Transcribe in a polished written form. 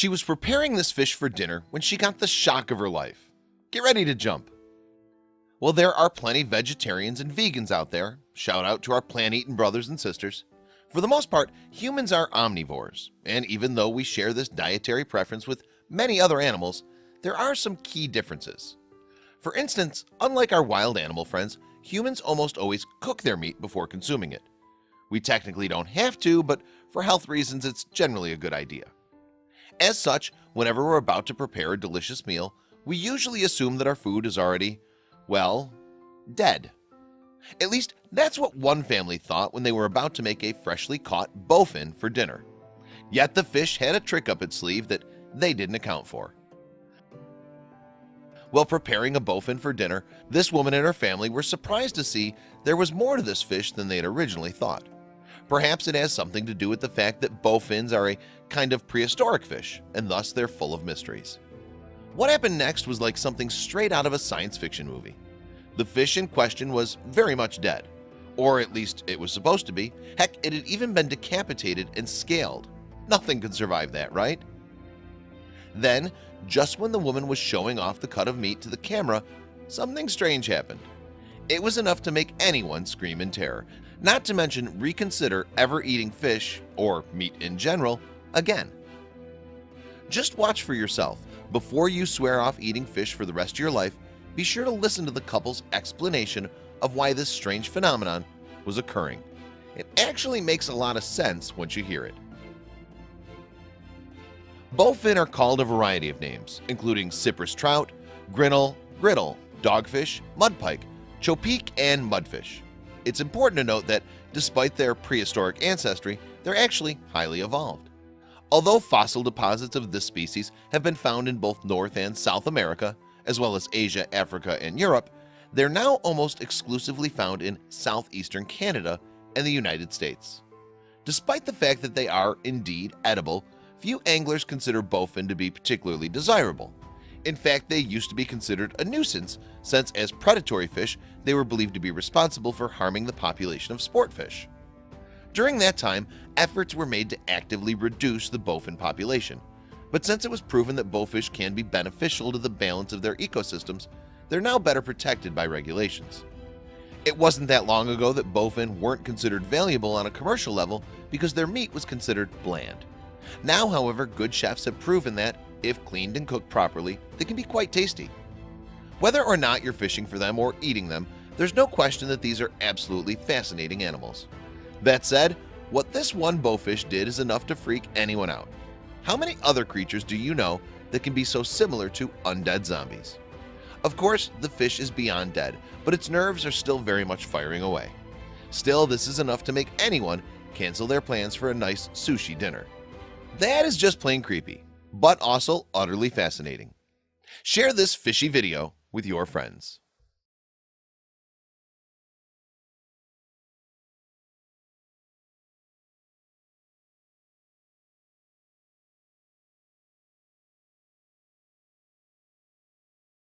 She was preparing this fish for dinner when she got the shock of her life. Get ready to jump. Well, there are plenty vegetarians and vegans out there. Shout out to our plant-eating brothers and sisters. For the most part, humans are omnivores, and even though we share this dietary preference with many other animals, there are some key differences. For instance, unlike our wild animal friends, humans almost always cook their meat before consuming it. We technically don't have to, but for health reasons, it's generally a good idea. As such, whenever we're about to prepare a delicious meal, we usually assume that our food is already, well, dead. At least that's what one family thought when they were about to make a freshly caught bowfin for dinner. Yet the fish had a trick up its sleeve that they didn't account for. While preparing a bowfin for dinner, this woman and her family were surprised to see there was more to this fish than they had originally thought. Perhaps it has something to do with the fact that bowfins are a kind of prehistoric fish, and thus they're full of mysteries. What happened next was like something straight out of a science fiction movie. The fish in question was very much dead, or at least it was supposed to be. Heck, it had even been decapitated and scaled. Nothing could survive that, right? Then, just when the woman was showing off the cut of meat to the camera, something strange happened. It was enough to make anyone scream in terror, not to mention reconsider ever eating fish, or meat in general, again. Just watch for yourself. Before you swear off eating fish for the rest of your life, be sure to listen to the couple's explanation of why this strange phenomenon was occurring. It actually makes a lot of sense once you hear it. Bowfin are called a variety of names, including cypress trout, grinnell, griddle, dogfish, mudpike, chopique, and mudfish. It's important to note that despite their prehistoric ancestry, they're actually highly evolved. Although fossil deposits of this species have been found in both North and South America, as well as Asia, Africa, and Europe, they're now almost exclusively found in southeastern Canada and the United States. Despite the fact that they are indeed edible, few anglers consider bowfin to be particularly desirable. In fact, they used to be considered a nuisance, since as predatory fish, they were believed to be responsible for harming the population of sport fish. During that time, efforts were made to actively reduce the bowfin population, but since it was proven that bowfish can be beneficial to the balance of their ecosystems, they're now better protected by regulations. It wasn't that long ago that bowfin weren't considered valuable on a commercial level because their meat was considered bland. Now, however, good chefs have proven that, if cleaned and cooked properly, they can be quite tasty. Whether or not you're fishing for them or eating them, there's no question that these are absolutely fascinating animals. That said, what this one bowfish did is enough to freak anyone out. How many other creatures do you know that can be so similar to undead zombies? Of course, the fish is beyond dead, but its nerves are still very much firing away. Still, this is enough to make anyone cancel their plans for a nice sushi dinner. That is just plain creepy, but also utterly fascinating. Share this fishy video with your friends.